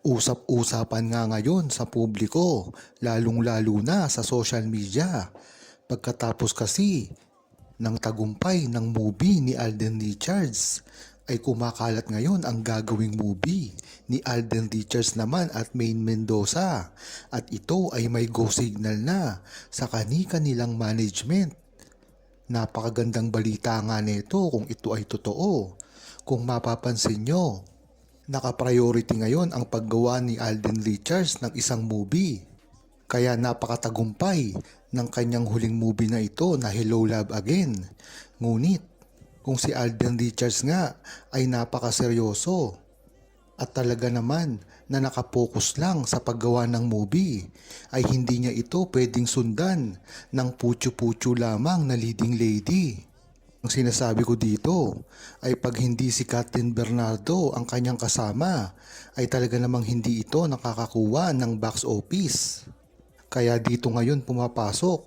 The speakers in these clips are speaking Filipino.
Usap-usapan nga ngayon sa publiko, lalong-lalo na sa social media. Pagkatapos kasi ng tagumpay ng movie ni Alden Richards, ay kumakalat ngayon ang gagawing movie ni Alden Richards naman at Maine Mendoza. At ito ay may go signal na sa kani-kanilang management. Napakagandang balita nga nito kung ito ay totoo. Kung mapapansin nyo, naka-priority ngayon ang paggawa ni Alden Richards ng isang movie. Kaya napakatagumpay ng kanyang huling movie na ito na Hello Love Again. Ngunit kung si Alden Richards nga ay napakaseryoso at talaga naman na nakapokus lang sa paggawa ng movie, ay hindi niya ito pwedeng sundan ng putyo-putyo lamang na leading lady. Ang sinasabi ko dito ay pag hindi si Catherine Bernardo ang kanyang kasama, ay talaga namang hindi ito nakakakuha ng box office. Kaya dito ngayon pumapasok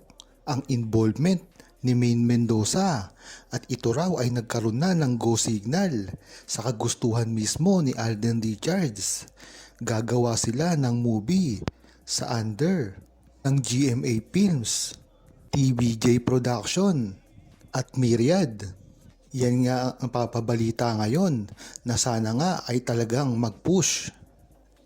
ang involvement ni Maine Mendoza at ito raw ay nagkaroon na ng go signal sa kagustuhan mismo ni Alden Richards. Gagawa sila ng movie sa under ng GMA Films, TVJ Production at Myriad. Yan nga ang papabalita ngayon na sana nga ay talagang mag-push.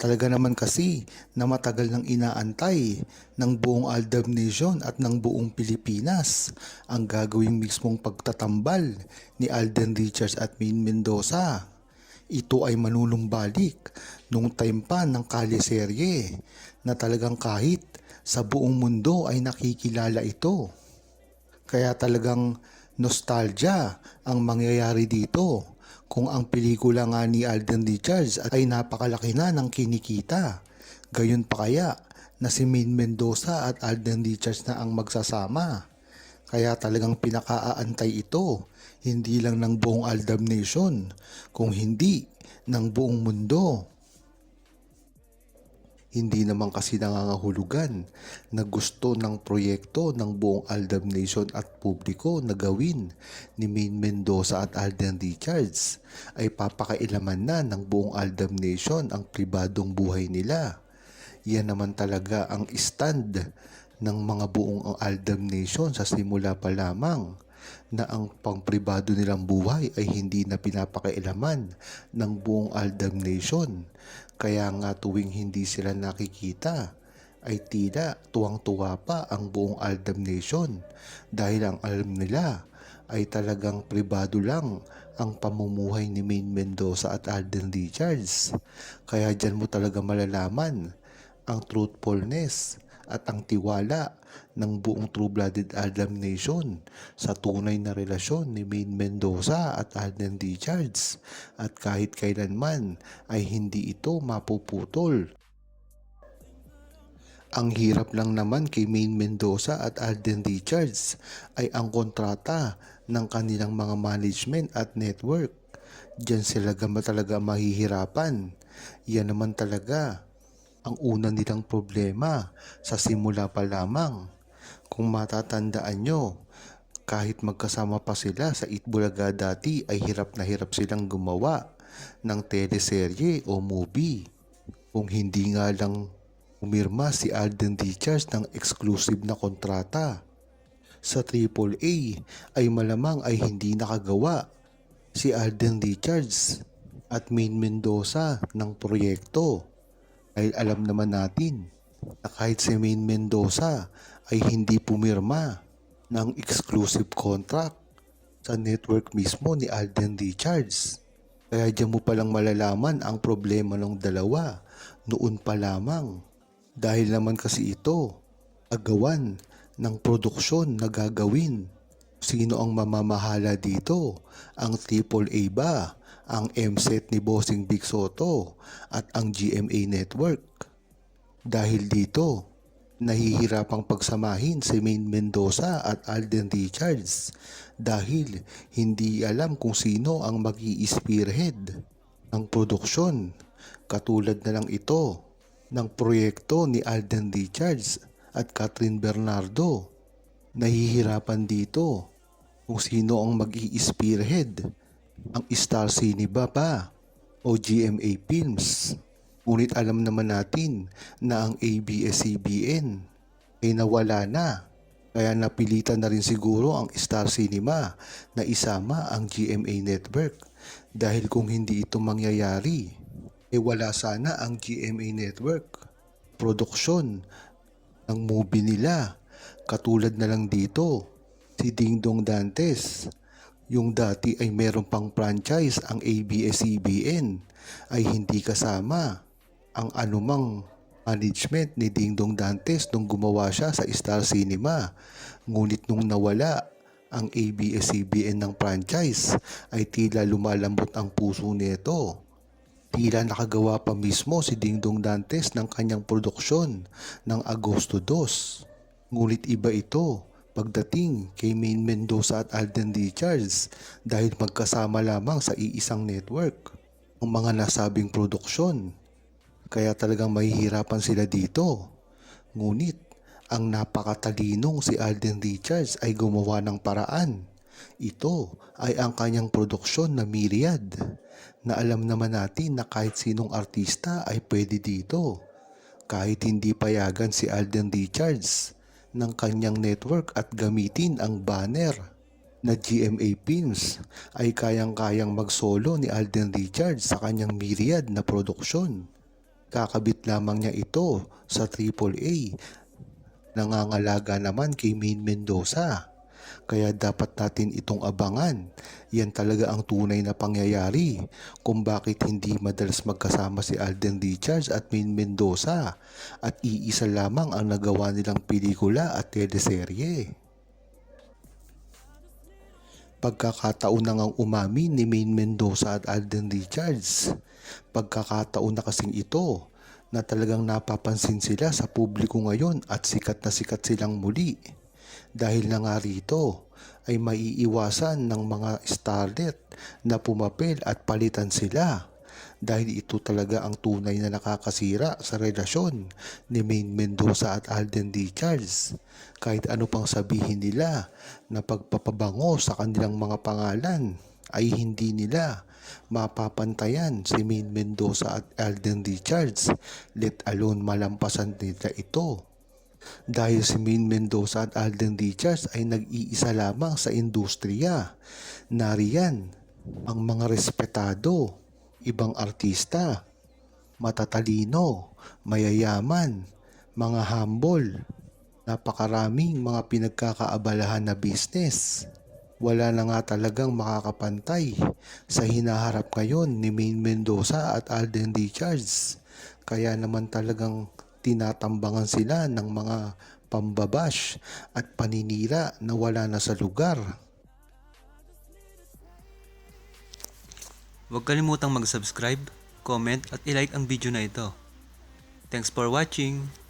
Talaga naman kasi na matagal nang inaantay ng buong Aldab Nation at ng buong Pilipinas ang gagawing mismong pagtatambal ni Alden Richards at Maine Mendoza. Ito ay manunumbalik nung time pa ng Kaliserye na talagang kahit sa buong mundo ay nakikilala ito. Kaya talagang nostalgia ang mangyayari dito kung ang pelikula nga ni Alden Richards ay napakalaki na ng kinikita. Gayon pa kaya na si Maine Mendoza at Alden Richards na ang magsasama. Kaya talagang pinakaaantay ito, hindi lang ng buong Aldab Nation, kung hindi ng buong mundo. Hindi naman kasi nangangahulugan na gusto ng proyekto ng buong Aldab Nation at publiko na gawin ni Maine Mendoza at Alden Richards ay papakailaman na ng buong Aldab Nation ang pribadong buhay nila. Yan naman talaga ang stand ng mga buong Aldab Nation sa simula pa lamang, na ang pangpribado nilang buhay ay hindi na pinapakailaman ng buong Aldab Nation. Kaya nga tuwing hindi sila nakikita ay tila tuwang-tuwa pa ang buong Aldab Nation dahil ang alam nila ay talagang pribado lang ang pamumuhay ni Maine Mendoza at Alden Richards. Kaya dyan mo talaga malalaman ang truthfulness at ang tiwala ng buong True-Blooded Aldab Nation sa tunay na relasyon ni Maine Mendoza at Alden Richards, at kahit kailanman ay hindi ito mapuputol. Ang hirap lang naman kay Maine Mendoza at Alden Richards ay ang kontrata ng kanilang mga management at network. Diyan sila talaga mahihirapan. Yan naman talaga ang una nilang problema sa simula pa lamang. Kung matatandaan nyo, kahit magkasama pa sila sa Itbulaga dati ay hirap na hirap silang gumawa ng teleserye o movie. Kung hindi nga lang umirma si Alden Richards ng exclusive na kontrata sa AAA, ay malamang ay hindi nakagawa si Alden Richards at Maine Mendoza ng proyekto. Dahil alam naman natin na kahit si Maine Mendoza ay hindi pumirma ng exclusive contract sa network mismo ni Alden Richards. Kaya diyan mo palang malalaman ang problema ng dalawa noon pa lamang. Dahil naman kasi ito agawan ng produksyon na gagawin. Sino ang mamamahala dito? Ang AAA ba? Ang MSET ni Bossing Big Soto at ang GMA Network? Dahil dito, nahihirapang pagsamahin si Maine Mendoza at Alden Richards dahil hindi alam kung sino ang mag-i-spearhead ng produksyon. Katulad na lang ito ng proyekto ni Alden Richards at Catherine Bernardo. Nahihirapan dito kung sino ang mag-i-spearhead, ang Star Cine ba o GMA Films. Ngunit alam naman natin na ang ABS-CBN ay nawala na. Kaya napilitan na rin siguro ang Star Cinema na isama ang GMA Network. Dahil kung hindi ito mangyayari, wala sana ang GMA Network produksyon ng movie nila. Katulad na lang dito, si Dingdong Dantes. Yung dati ay meron pang franchise ang ABS-CBN ay hindi kasama ang anumang management ni Dingdong Dantes nung gumawa siya sa Star Cinema. Ngunit nung nawala ang ABS-CBN ng franchise ay tila lumalambot ang puso nito. Tila nakagawa pa mismo si Dingdong Dantes ng kanyang produksyon ng Agosto 2. Ngunit iba ito pagdating kay Maine Mendoza at Alden Richards dahil magkasama lamang sa iisang network ang mga nasabing produksyon. Kaya talagang mahihirapan sila dito. Ngunit ang napakatalinong si Alden Richards ay gumawa ng paraan. Ito ay ang kanyang produksyon na Myriad na alam naman natin na kahit sinong artista ay pwede dito. Kahit hindi payagan si Alden Richards ng kanyang network at gamitin ang banner na GMA Films ay kayang-kayang mag-solo ni Alden Richards sa kanyang Myriad na produksyon. Kakabit lamang niya ito sa AAA. Nangangalaga naman kay Maine Mendoza. Kaya dapat natin itong abangan. Yan talaga ang tunay na pangyayari kung bakit hindi madalas magkasama si Alden Richards at Maine Mendoza at iisa lamang ang nagawa nilang pelikula at teleserye. Pagkakataon na ngang umamin ni Maine Mendoza at Alden Richards. Pagkakataon na kasing ito na talagang napapansin sila sa publiko ngayon at sikat na sikat silang muli. Dahil na nga rito ay maiiwasan ng mga starlet na pumapel at palitan sila. Dahil ito talaga ang tunay na nakakasira sa relasyon ni Maine Mendoza at Alden Richards. Kahit ano pang sabihin nila na pagpapabango sa kanilang mga pangalan ay hindi nila mapapantayan si Maine Mendoza at Alden Richards, let alone malampasan nila ito. Dahil si Maine Mendoza at Alden Richards ay nag-iisa lamang sa industriya. Nariyan ang mga respetado, ibang artista, matatalino, mayayaman, mga humble, napakaraming mga pinagkakaabalahan na business. Wala na nga talagang makakapantay sa hinaharap ngayon ni Maine Mendoza at Alden Richards. Kaya naman talagang tinatambangan sila ng mga pambabash at paninira na wala na sa lugar. Huwag kalimutang mag-subscribe, comment at i-like ang video na ito. Thanks for watching!